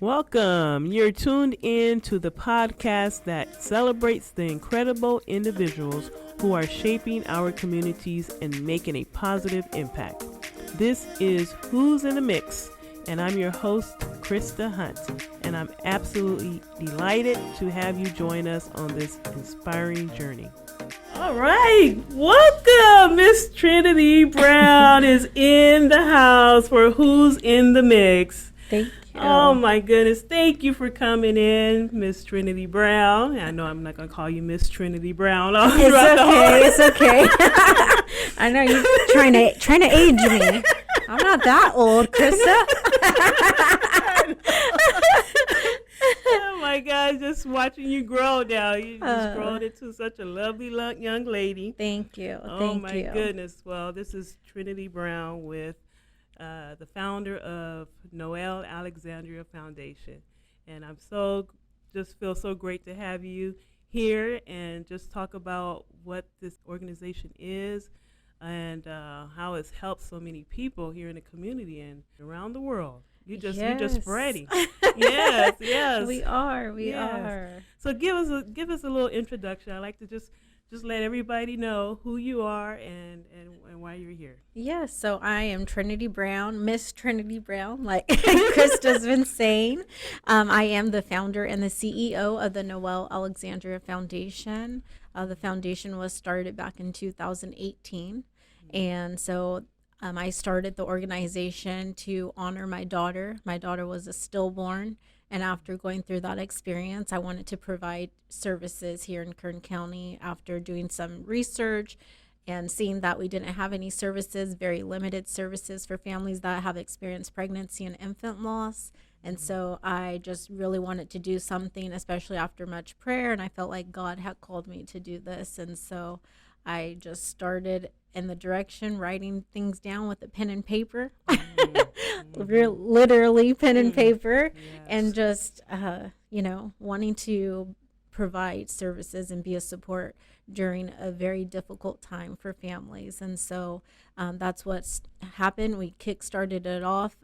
Welcome. You're tuned in to the podcast that celebrates the incredible individuals who are shaping our communities and making a positive impact. This is Who's in the Mix, and I'm your host, Krista Hunt, and I'm absolutely delighted to have you join us on this inspiring journey. All right, welcome. Miss Trinity Brown is in the house for Who's in the Mix. Thank you. Oh my goodness, thank you for coming in, Miss Trinity Brown. I know I'm not going to call you Miss Trinity Brown. It's okay. I know you're trying to age me. I'm not that old, Krista. Oh my God, just watching you grow now. You just grown into such a lovely young lady. Thank you. Oh my goodness. Well, this is Trinity Brown with the founder of Noel Alexandria Foundation. And I'm just feel so great to have you here and just talk about what this organization is and how it's helped so many people here in the community and around the world. You're just spreading. Yes. We are. So give us a little introduction. I like to just let everybody know who you are and why you're here. Yes, so I am Trinity Brown, Miss Trinity Brown, like Krista's been saying. I am the founder and the CEO of the Noel Alexandria Foundation. The foundation was started back in 2018. And so I started the organization to honor my daughter. My daughter was a stillborn. And after going through that experience, I wanted to provide services here in Kern County after doing some research and seeing that we didn't have any services, very limited services for families that have experienced pregnancy and infant loss. And so I just really wanted to do something, especially after much prayer. And I felt like God had called me to do this. And so I just started in the direction, writing things down with a pen and paper, literally pen and paper, and just, wanting to provide services and be a support during a very difficult time for families. And so that's what's happened. We kickstarted it off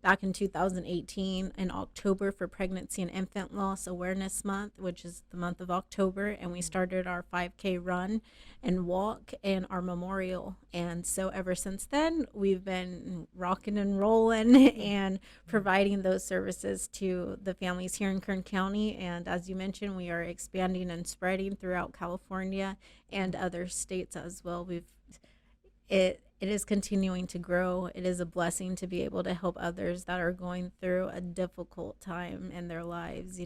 back in 2018 in October for Pregnancy and Infant Loss Awareness Month, which is the month of October. And we started our 5K run and walk and our memorial. And so ever since then, we've been rocking and rolling and providing those services to the families here in Kern County. And as you mentioned, we are expanding and spreading throughout California and other states as well. It is continuing to grow. It is a blessing to be able to help others that are going through a difficult time in their lives.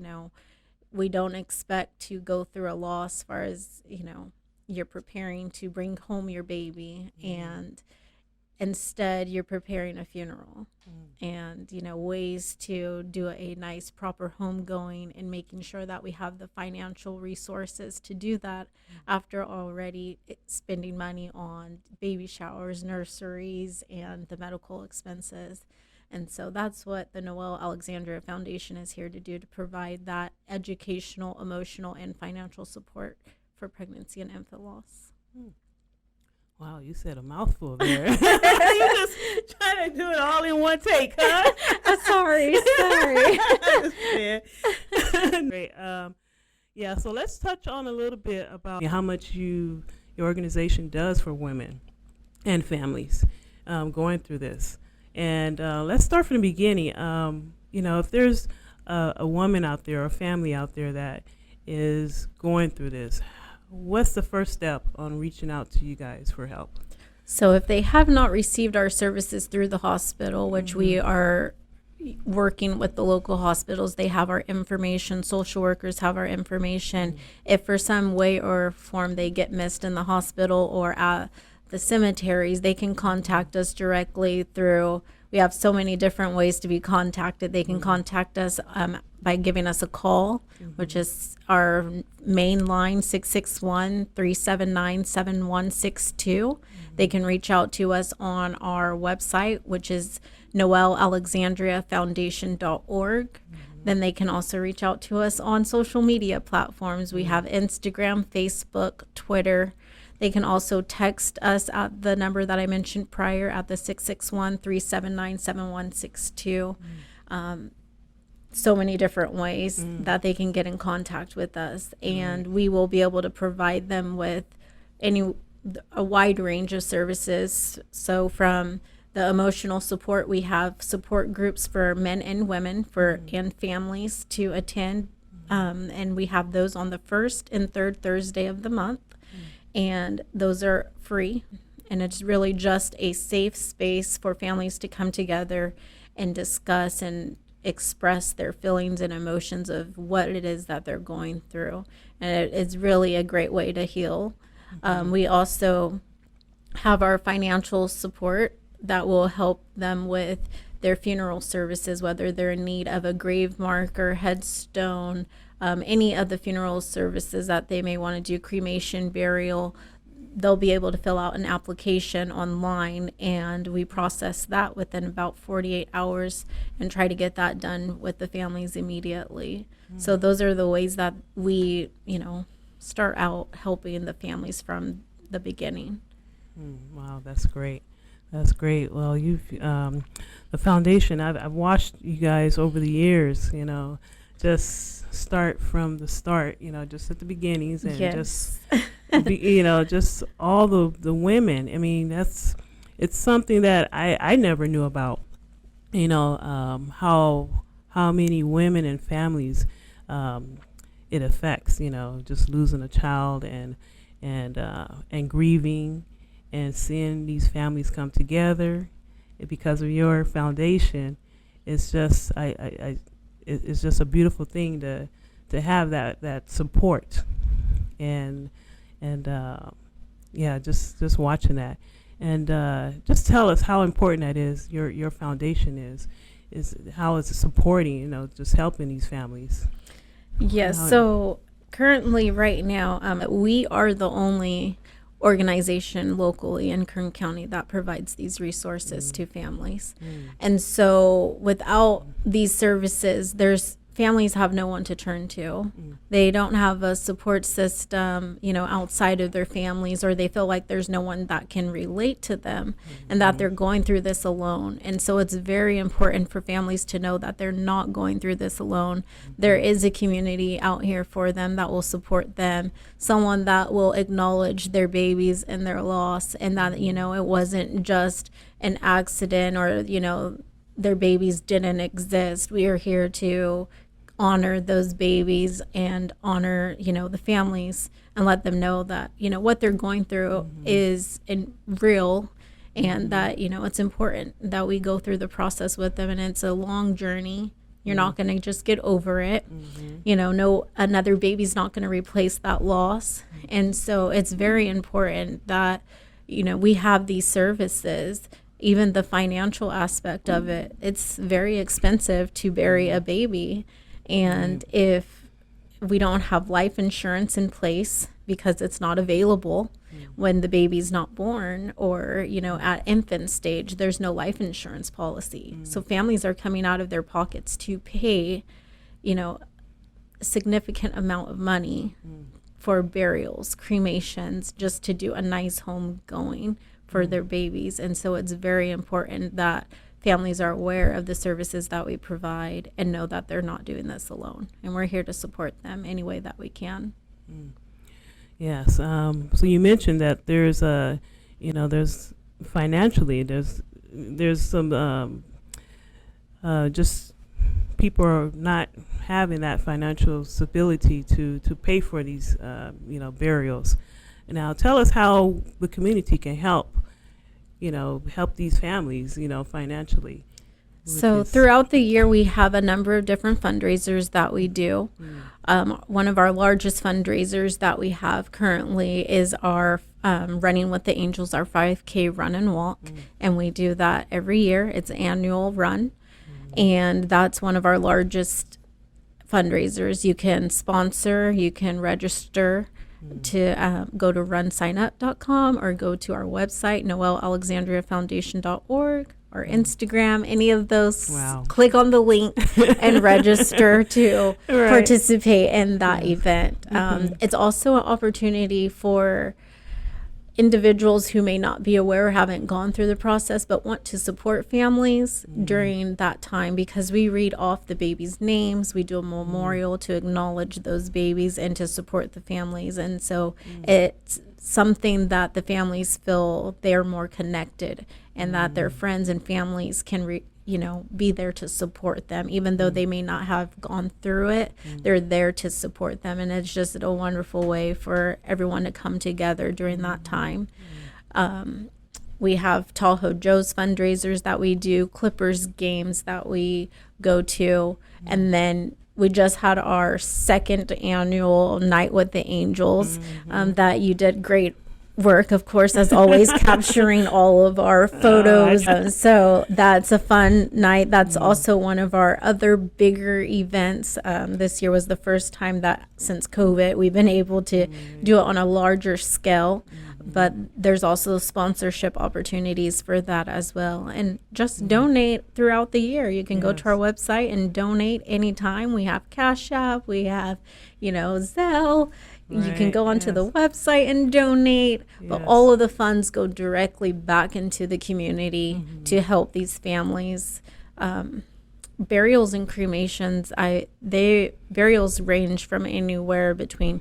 We don't expect to go through a loss as far as, you're preparing to bring home your baby, and instead you're preparing a funeral and, ways to do a nice proper homegoing and making sure that we have the financial resources to do that after already spending money on baby showers, nurseries, and the medical expenses. And so that's what the Noel Alexandria Foundation is here to do, to provide that educational, emotional, and financial support for pregnancy and infant loss. Wow, you said a mouthful there. You just trying to do it all in one take, huh? Sorry. Great. So let's touch on a little bit about how much your organization does for women and families going through this. And let's start from the beginning. If there's a woman out there or a family out there that is going through this, what's the first step on reaching out to you guys for help? So if they have not received our services through the hospital, which we are working with the local hospitals, they have our information. Social workers have our information. If for some way or form they get missed in the hospital or at the cemeteries, they can contact us directly through. We have so many different ways to be contacted. They can contact us by giving us a call, which is our main line, 661-379-7162. They can reach out to us on our website, which is noelalexandriafoundation.org. Then they can also reach out to us on social media platforms. We have Instagram, Facebook, Twitter. They can also text us at the number that I mentioned prior at the 661-379-7162. so many different ways that they can get in contact with us, and we will be able to provide them with a wide range of services. So from the emotional support, we have support groups for men and women and families to attend, and we have those on the first and third Thursday of the month, and those are free, and it's really just a safe space for families to come together and discuss and express their feelings and emotions of what it is that they're going through, and it's really a great way to heal. We also have our financial support that will help them with their funeral services, whether they're in need of a grave marker, headstone, any of the funeral services that they may want to do, cremation, burial. They'll be able to fill out an application online, and we process that within about 48 hours and try to get that done with the families immediately. So those are the ways that we, start out helping the families from the beginning. Wow, that's great. That's great. Well, you've the foundation. I've watched you guys over the years. Just start from the start. Just at the beginnings, and just just all the women. I mean, it's something that I never knew about. How many women and families it affects. Just losing a child and grieving. And seeing these families come together because of your foundation, it's just it's just a beautiful thing to have that support, and just watching that, and just tell us how important that is. Your foundation is how it's supporting, just helping these families. Yes. So currently, right now, we are the only organization locally in Kern County that provides these resources to families. And so without these services, families have no one to turn to. They don't have a support system, outside of their families, or they feel like there's no one that can relate to them and that they're going through this alone. And so it's very important for families to know that they're not going through this alone. There is a community out here for them that will support them, someone that will acknowledge their babies and their loss, and that, it wasn't just an accident, or, their babies didn't exist. We are here to honor those babies and honor, the families, and let them know that, what they're going through is real, and that, it's important that we go through the process with them. And it's a long journey. You're not going to just get over it. No, another baby's not going to replace that loss. And so it's very important that, we have these services. Even the financial aspect of it, it's very expensive to bury a baby. And if we don't have life insurance in place because it's not available when the baby's not born, or, at infant stage, there's no life insurance policy. So families are coming out of their pockets to pay, a significant amount of money for burials, cremations, just to do a nice home going for their babies. And so it's very important that families are aware of the services that we provide and know that they're not doing this alone. And we're here to support them any way that we can. Yes. So you mentioned that there's there's financially, there's some just people are not having that financial stability to pay for these burials. Now tell us how the community can help these families, financially. So throughout the year, we have a number of different fundraisers that we do. One of our largest fundraisers that we have currently is our Running with the Angels, our 5K run and walk. And we do that every year. It's an annual run. And that's one of our largest fundraisers. You can sponsor, you can register to go to runsignup.com, or go to our website, noelalexandriafoundation.org, or Instagram, any of those. Wow. Click on the link and register to participate in that event. It's also an opportunity for individuals who may not be aware, haven't gone through the process, but want to support families during that time, because we read off the babies' names, we do a memorial to acknowledge those babies and to support the families. And so it's something that the families feel they're more connected, and that their friends and families can be there to support them, even though they may not have gone through it. They're there to support them, and it's just a wonderful way for everyone to come together during that time. We have Tahoe Joe's fundraisers that we do, Clippers games that we go to, and then we just had our second annual Night with the Angels, that you did great work, of course, as always, capturing all of our photos. So that's a fun night. That's also one of our other bigger events. This year was the first time that since COVID we've been able to do it on a larger scale. But there's also sponsorship opportunities for that as well. And just donate throughout the year. You can go to our website and donate anytime. We have Cash App, we have, Zelle. You can go onto the website and donate, but all of the funds go directly back into the community to help these families. Burials and cremations, burials range from anywhere between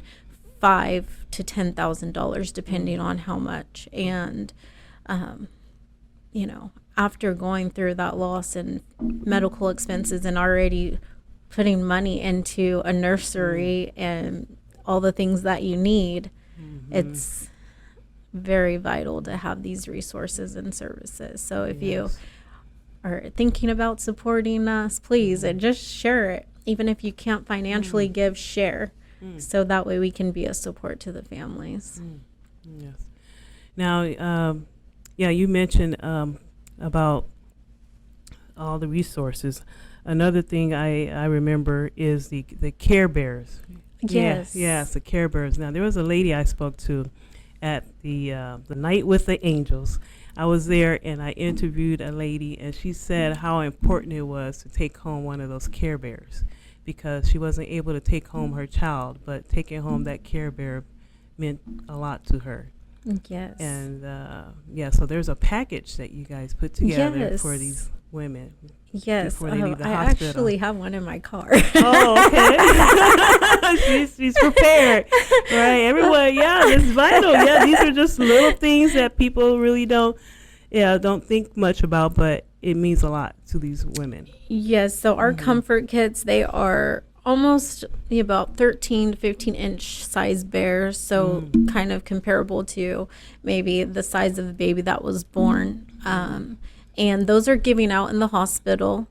$5,000 to $10,000 depending on how much. And after going through that loss and medical expenses and already putting money into a nursery and all the things that you need, it's very vital to have these resources and services. So if you are thinking about supporting us, please, and just share it. Even if you can't financially give, share. So that way we can be a support to the families. Yes. Now, you mentioned about all the resources. Another thing I remember is the Care Bears. Yes. Yes, the Care Bears. Now, there was a lady I spoke to at the Night with the Angels. I was there and I interviewed a lady, and she said how important it was to take home one of those Care Bears, because she wasn't able to take home her child, but taking home that Care Bear meant a lot to her. Yes. And so there's a package that you guys put together for these women. Yes. Before they leave the I hospital. actually have one in my car. Oh, okay. she's prepared. Right. Everyone, it's vital. Yeah, these are just little things that people really don't think much about, but it means a lot to these women. Yes. So our comfort kits, they are almost about 13 to 15 inch size bears. So kind of comparable to maybe the size of the baby that was born. And those are giving out in the hospital.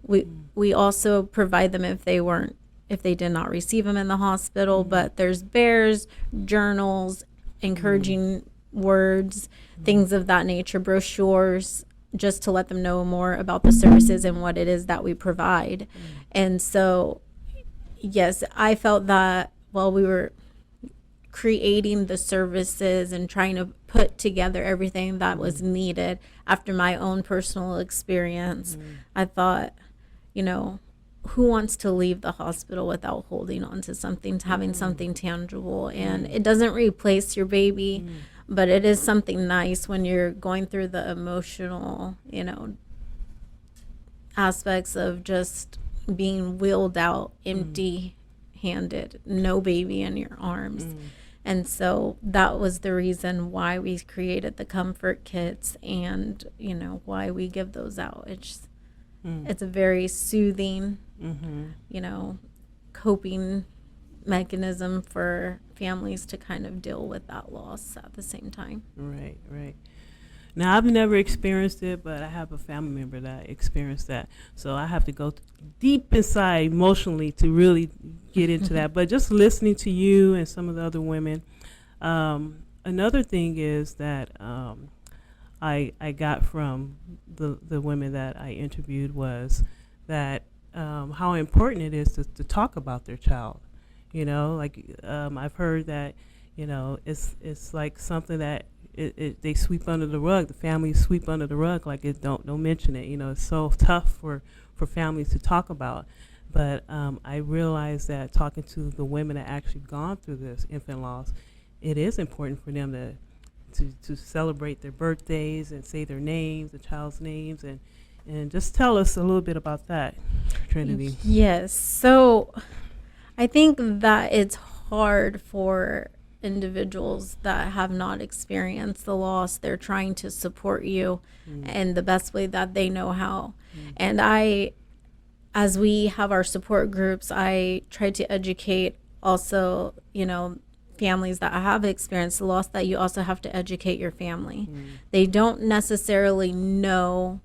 We also provide them if they did not receive them in the hospital. But there's bears, journals, encouraging words, things of that nature, brochures, just to let them know more about the services and what it is that we provide. And so, yes, I felt that while we were creating the services and trying to put together everything that was needed after my own personal experience, I thought, who wants to leave the hospital without holding on to something, having something tangible? And it doesn't replace your baby, but it is something nice when you're going through the emotional, aspects of just being wheeled out empty handed, no baby in your arms. And so that was the reason why we created the comfort kits and, why we give those out. It's a very soothing, coping mechanism for families to kind of deal with that loss at the same time. Right. Now, I've never experienced it, but I have a family member that experienced that. So I have to go deep inside emotionally to really get into that. But just listening to you and some of the other women, another thing is that I got from the women that I interviewed was that how important it is to talk about their child. I've heard that, it's like something that they sweep under the rug. The families sweep under the rug, like don't mention it. It's so tough for families to talk about. But I realized that talking to the women that actually gone through this infant loss, it is important for them to celebrate their birthdays and say their names, the child's names, and just tell us a little bit about that, Trinity. Yes. So I think that it's hard for individuals that have not experienced the loss. They're trying to support you in the best way that they know how. And as we have our support groups, I try to educate also, families that have experienced the loss, that you also have to educate your family. They don't necessarily know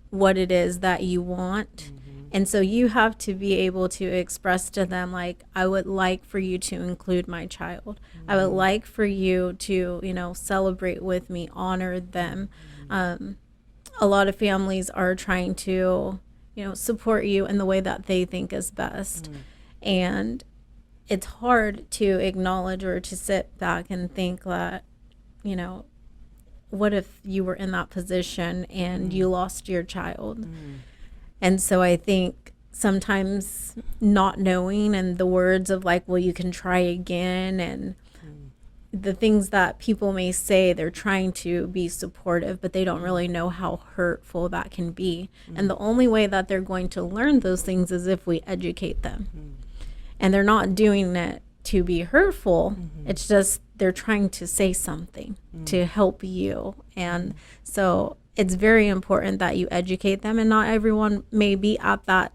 what it is that you want. And so you have to be able to express to them, like, I would like for you to include my child. I would like for you to, celebrate with me, honor them. A lot of families are trying to, support you in the way that they think is best. And it's hard to acknowledge or to sit back and think that, what if you were in that position and you lost your child? And so I think sometimes not knowing, and the words of like, well, you can try again, and the things that people may say, they're trying to be supportive, but they don't really know how hurtful that can be. And the only way that they're going to learn those things is if we educate them. And they're not doing it to be hurtful. It's just they're trying to say something to help you. And so it's very important that you educate them, and not everyone may be at that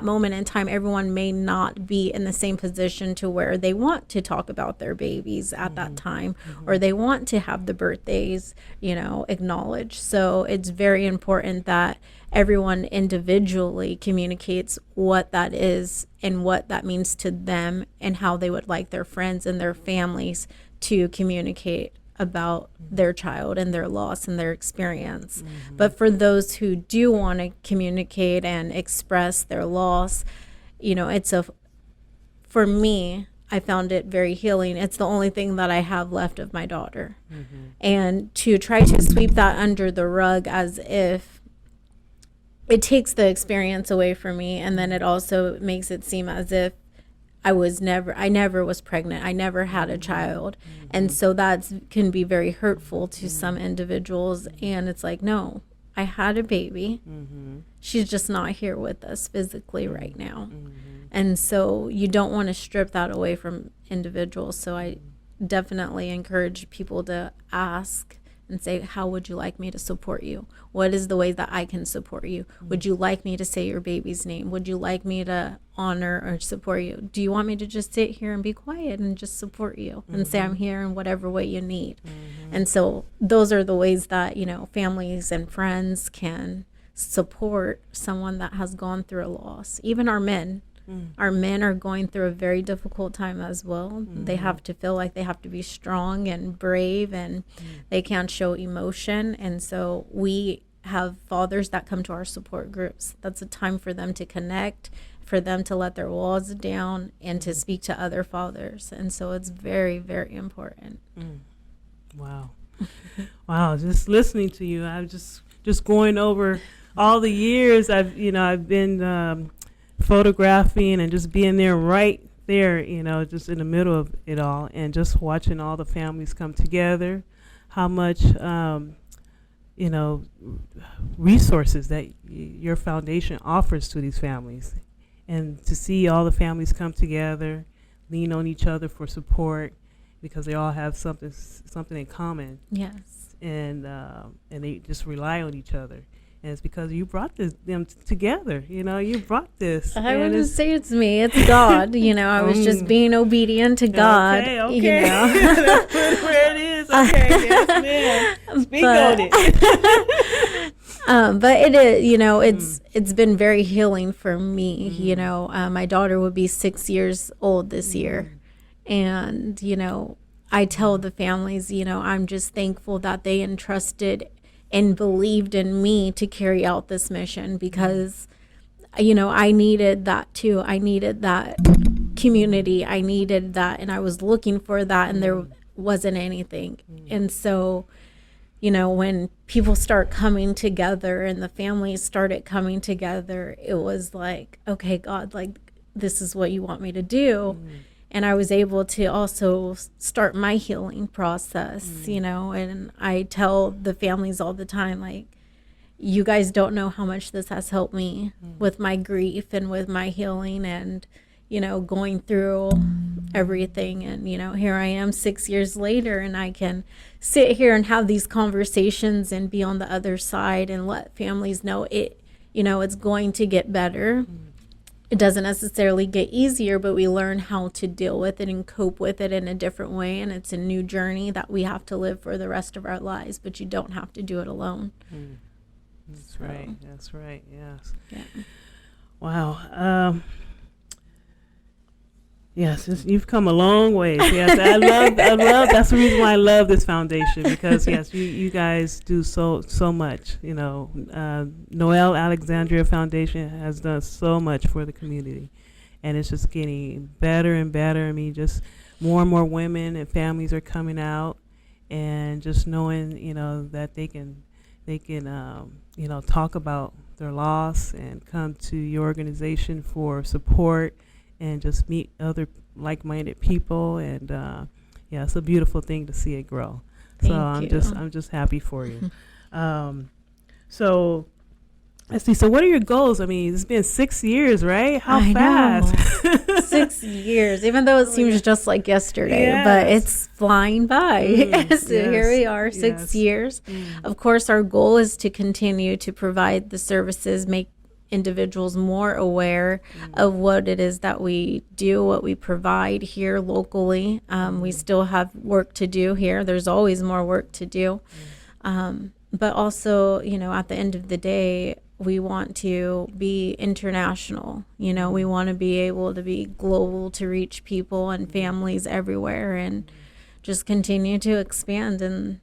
moment in time. Everyone may not be in the same position to where they want to talk about their babies at that time, or they want to have the birthdays, acknowledged. So it's very important that everyone individually communicates what that is and what that means to them, and how they would like their friends and their families to communicate about their child and their loss and their experience. But for those who do want to communicate and express their loss, for me, I found it very healing. It's the only thing that I have left of my daughter. And to try to sweep that under the rug as if it takes the experience away from me, and then it also makes it seem as if I never was pregnant. I never had a child. And so that can be very hurtful to some individuals. And it's like, no, I had a baby. She's just not here with us physically right now. And so you don't want to strip that away from individuals. So I definitely encourage people to ask and say, how would you like me to support you? What is the way that I can support you? Would you like me to say your baby's name? Would you like me to honor or support you? Do you want me to just sit here and be quiet and just support you and say I'm here in whatever way you need? And so those are the ways that, families and friends can support someone that has gone through a loss. Even our men. Our men are going through a very difficult time as well. They have to feel like they have to be strong and brave, and they can't show emotion. And so we have fathers that come to our support groups. That's a time for them to connect, for them to let their walls down, and to speak to other fathers. And so it's very, very important. Wow. Wow. Just listening to you, I'm just going over all the years I've been photographing and just being there right there, just in the middle of it all, and just watching all the families come together, how much, resources that your foundation offers to these families, and to see all the families come together, lean on each other for support, because they all have something in common. Yes. And they just rely on each other. And it's because you brought them together. You brought this. I wouldn't say it's me. It's God. I was just being obedient to God. Okay. That's where it is. Okay, yes, ma'am. Speak on it. But it is, it's been very healing for me. My daughter would be 6 years old this year. And, I tell the families, I'm just thankful that they entrusted and believed in me to carry out this mission, because, I needed that too. I needed that community. I needed that, and I was looking for that, and there wasn't anything. And so, when people start coming together and the families started coming together, it was like, okay, God, like, this is what you want me to do. And I was able to also start my healing process, and I tell the families all the time, like, you guys don't know how much this has helped me with my grief and with my healing and, going through everything. And, here I am 6 years later, and I can sit here and have these conversations and be on the other side and let families know it's going to get better. It doesn't necessarily get easier, but we learn how to deal with it and cope with it in a different way. And it's a new journey that we have to live for the rest of our lives, but you don't have to do it alone. That's right. That's right. Yes. Yeah. Wow. Yes, you've come a long way. Yes, I love. That's the reason why I love this foundation, because yes, you guys do so much. Noel Alexandria Foundation has done so much for the community, and it's just getting better and better. I mean, just more and more women and families are coming out, and just knowing that they can talk about their loss and come to your organization for support and just meet other like-minded people, and it's a beautiful thing to see it grow. I'm just happy for you. So let's see. So what are your goals? I mean, it's been 6 years, right? How fast? 6 years, even though it seems just like yesterday, but it's flying by. Here we are, 6 years. Of course, our goal is to continue to provide the services, make individuals more aware of what it is that we do, what we provide here locally. We still have work to do here. There's always more work to do. But also, at the end of the day, we want to be international. We want to be able to be global, to reach people and families everywhere, and just continue to expand. And,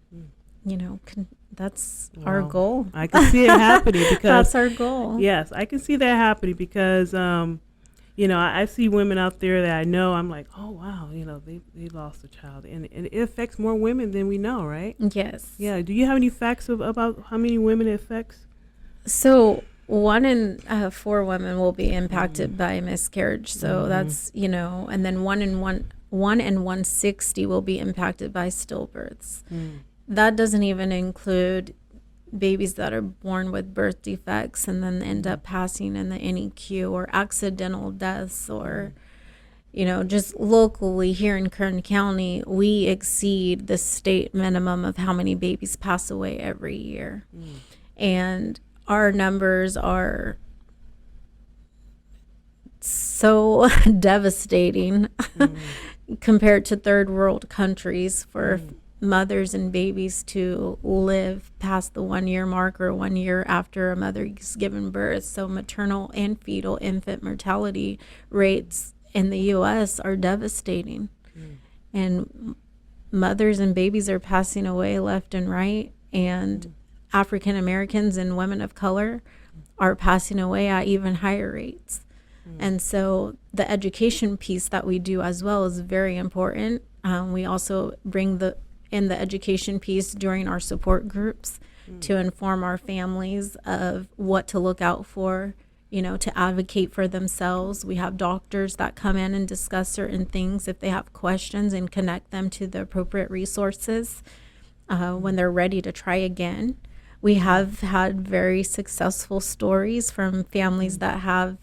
that's our goal. I can see it happening, because that's our goal. Yes, I can see that happening, because I see women out there that I know. I'm like, oh wow, they lost a child, and it affects more women than we know, right? Yes. Yeah. Do you have any facts about how many women it affects? So 1 in 4 women will be impacted by miscarriage. So that's and then 1 in 160 will be impacted by stillbirths. That doesn't even include babies that are born with birth defects and then end up passing in the NICU, or accidental deaths, or, just locally here in Kern County, we exceed the state minimum of how many babies pass away every year. And our numbers are so devastating compared to third world countries for mothers and babies to live past the 1 year mark, or 1 year after a mother is given birth. So maternal and fetal infant mortality rates in the U.S. are devastating. And mothers and babies are passing away left and right, and African Americans and women of color are passing away at even higher rates. And so the education piece that we do as well is very important. We also bring in the education piece during our support groups to inform our families of what to look out for, to advocate for themselves. We have doctors that come in and discuss certain things if they have questions, and connect them to the appropriate resources when they're ready to try again. We have had very successful stories from families that have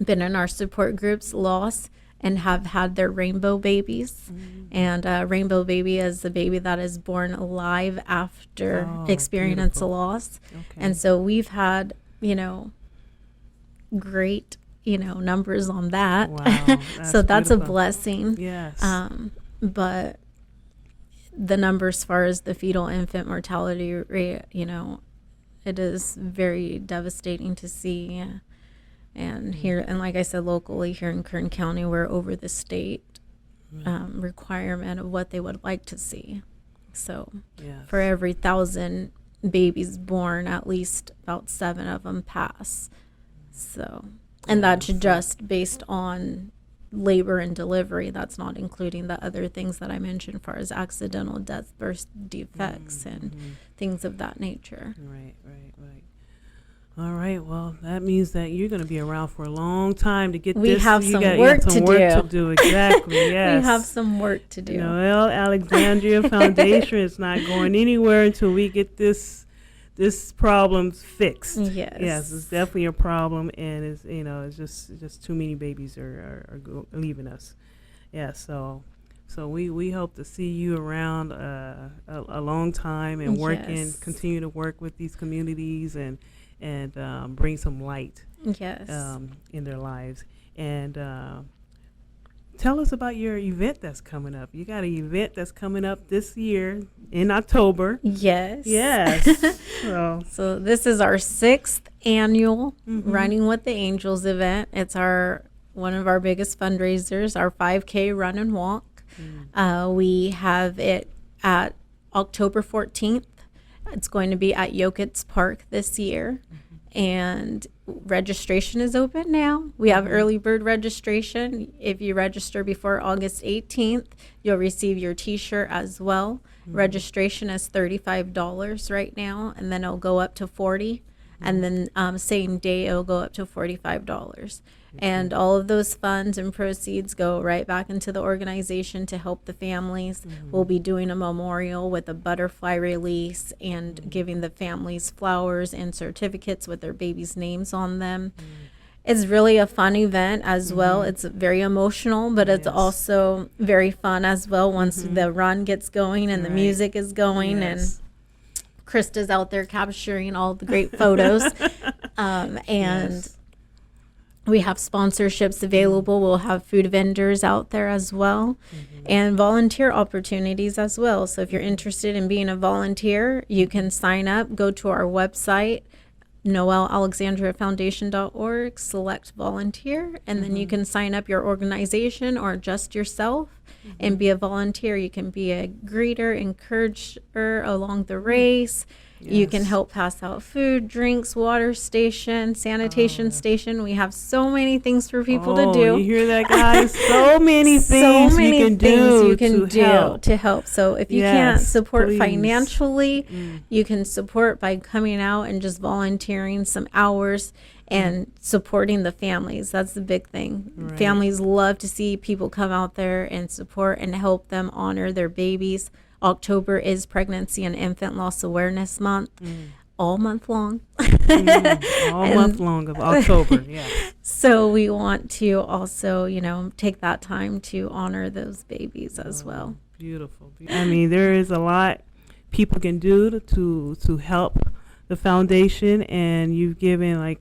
been in our support groups, lost, and have had their rainbow babies. And a rainbow baby is the baby that is born alive after experience a loss. And so we've had, great, numbers on that. Wow, so that's beautiful. A blessing. Yes. But the numbers as far as the fetal infant mortality rate, it is very devastating to see. And here, and like I said, locally here in Kern County, we're over the state requirement of what they would like to see. So for every 1,000 babies born, at least about 7 of them pass. So, and that's just based on labor and delivery. That's not including the other things that I mentioned, as far as accidental deaths, birth defects, and things of that nature. Right. All right. Well, that means that you're going to be around for a long time to get We this. have You some got work some to work do. to do. Exactly. Yes. We have some work to do. Noel Alexandria Foundation is not going anywhere until we get this problem fixed. Yes. Yes, it's definitely a problem, and it's just too many babies are leaving us. Yeah. So we hope to see you around a long time and Yes. continue to work with these communities and bring some light Yes. in their lives. And tell us about your event that's coming up. You got an event that's coming up this year in October. Yes. Yes. So this is our 6th annual Running with the Angels event. It's one of our biggest fundraisers, our 5K run and walk. We have it at October 14th. It's going to be at Yokitz Park this year. And registration is open now. We have early bird registration. If you register before August 18th, you'll receive your t-shirt as well. Registration is $35 right now, and then it'll go up to $40. And then same day it'll go up to $45. And all of those funds and proceeds go right back into the organization to help the families. We'll be doing a memorial with a butterfly release and giving the families flowers and certificates with their babies' names on them. It's really a fun event as well. It's very emotional, but it's also very fun as well once the run gets going and the music is going and Krista's out there capturing all the great photos. We have sponsorships available. We'll have food vendors out there as well and volunteer opportunities as well. So if you're interested in being a volunteer, you can sign up, go to our website, noelalexandriafoundation.org, select volunteer, and then you can sign up your organization or just yourself and be a volunteer. You can be a greeter, encourager along the race. You can help pass out food, drinks, water station, sanitation station. We have so many things for people to do. You hear that, guys? So many things you can do to help. So if you can't support financially, you can support by coming out and just volunteering some hours and supporting the families. That's the big thing. Right. Families love to see people come out there and support and help them honor their babies. October is Pregnancy and Infant Loss Awareness Month, all month long. All month long of October, yes. So we want to also, take that time to honor those babies as well. Beautiful. I mean, there is a lot people can do to help the foundation, and you've given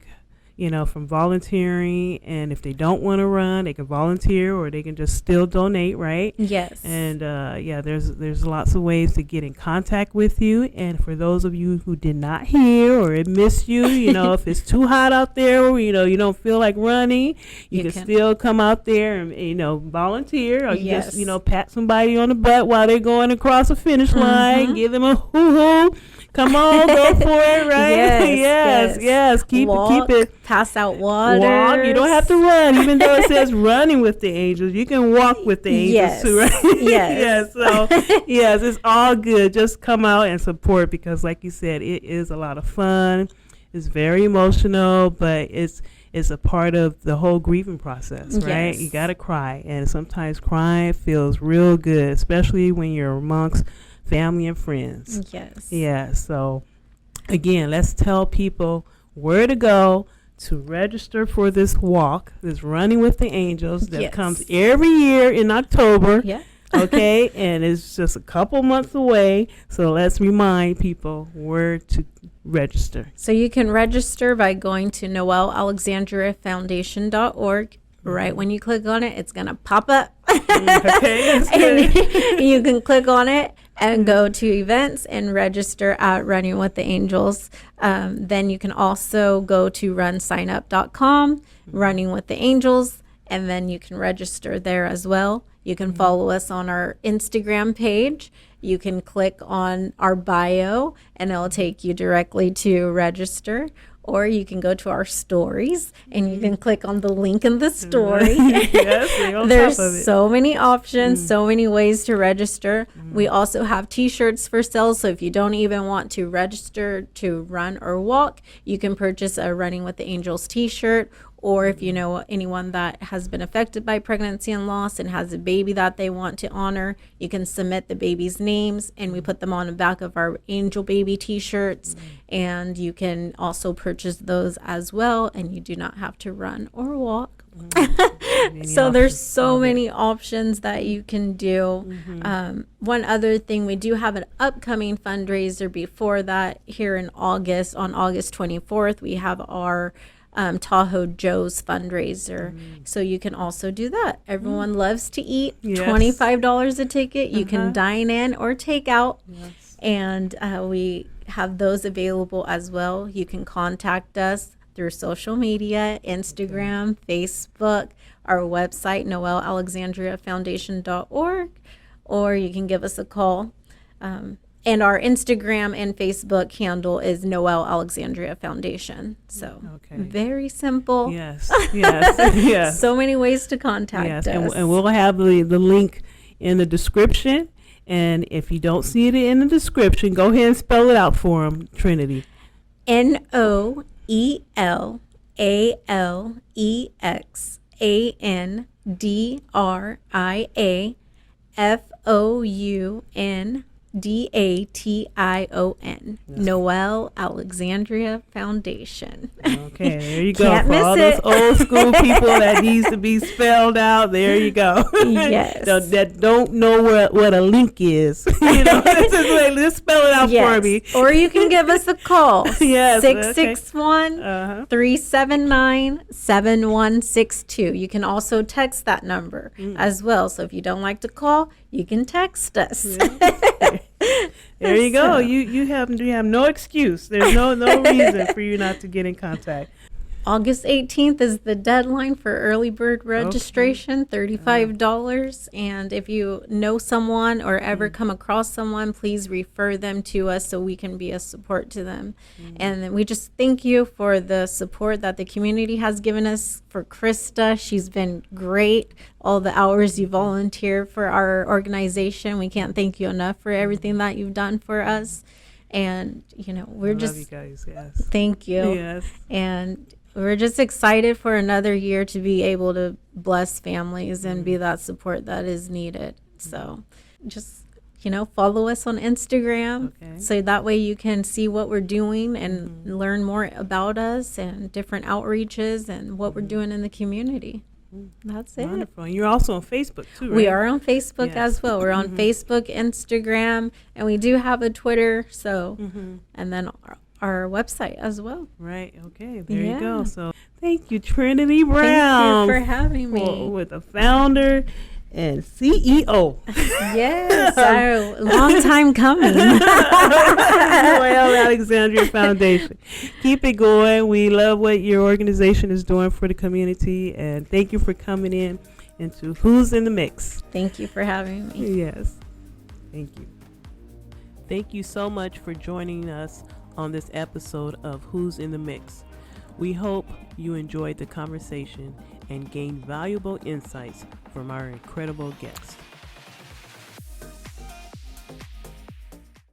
from volunteering, and if they don't want to run, they can volunteer or they can just still donate, right? Yes. And there's lots of ways to get in contact with you. And for those of you who did not hear or it missed you, if it's too hot out there or you don't feel like running, you can still come out there and volunteer, or just pat somebody on the butt while they're going across the finish line, give them a hoo-hoo. Come on, go for it, right? Yes. Keep it. Pass out water. Walk. You don't have to run, even though it says running with the angels. You can walk with the angels too, right? Yes. So it's all good. Just come out and support, because, like you said, it is a lot of fun. It's very emotional, but it's a part of the whole grieving process, right? Yes. You gotta cry, and sometimes crying feels real good, especially when you're amongst family and friends. Yes. Yeah. So again, let's tell people where to go to register for this walk, this Running with the Angels that comes every year in October. Yeah. Okay. And it's just a couple months away. So let's remind people where to register. So you can register by going to noelalexandriafoundation.org. Right when you click on it, it's going to pop up. Okay. And you can click on it and go to events and register at Running with the Angels. Then you can also go to runsignup.com, Running with the Angels, and then you can register there as well. You can follow us on our Instagram page. You can click on our bio, and it'll take you directly to register. or you can go to our stories and you can click on the link in the story. Yes, there's so many options, so many ways to register. We also have t-shirts for sale, so if you don't even want to register to run or walk, you can purchase a Running with the Angels t-shirt. Or if you know anyone that has been affected by pregnancy and loss and has a baby that they want to honor, you can submit the baby's names and we put them on the back of our Angel Baby t-shirts. And you can also purchase those as well, and you do not have to run or walk. So there's so many options that you can do. One other thing, we do have an upcoming fundraiser before that here in August. On August 24th, we have our Tahoe Joe's fundraiser. So you can also do that. Everyone loves to eat. Yes. $25 a ticket. You can dine in or take out. And we have those available as well. You can contact us through social media, Instagram, Facebook, our website, noelalexandriafoundation.org, or you can give us a call. And our Instagram and Facebook handle is Noel Alexandria Foundation. So very simple. Yes. Yes. So many ways to contact us. And we'll have the link in the description. And if you don't see it in the description, go ahead and spell it out for them, Trinity. NoelAlexandriaFoundation. Noel Alexandria Foundation. Okay, there you go. Can't For miss all it. those old school people that needs to be spelled out, there you go. Yes. that don't know what a link is. Let's spell it out for me. Or you can give us a call. Yes. 661-379-7162. You can also text that number as well. So if you don't like to call, you can text us. There you go. You have no excuse. There's no reason for you not to get in contact. August 18th is the deadline for early bird registration, $35. And if you know someone or ever come across someone, please refer them to us so we can be a support to them. And then we just thank you for the support that the community has given us. For Krista, she's been great. All the hours you volunteer for our organization, we can't thank you enough for everything that you've done for us. And, we're just, love you guys. Yes. Thank you. Yes. And we're just excited for another year to be able to bless families and be that support that is needed. So just, follow us on Instagram. So that way you can see what we're doing and learn more about us and different outreaches and what we're doing in the community. That's it. Wonderful. And you're also on Facebook too, right? We are on Facebook as well. We're on Facebook, Instagram, and we do have a Twitter. So, and then our website as well. Right. Okay. There you go. So thank you, Trinity Brown. Thank you for having me. With the founder and CEO. Yes, our long time coming. Noel Alexandria Foundation. Keep it going. We love what your organization is doing for the community, and thank you for coming in into Who's in the Mix. Thank you for having me. Yes. Thank you. Thank you so much for joining us on this episode of Who's in the Mix. We hope you enjoyed the conversation and gained valuable insights from our incredible guests.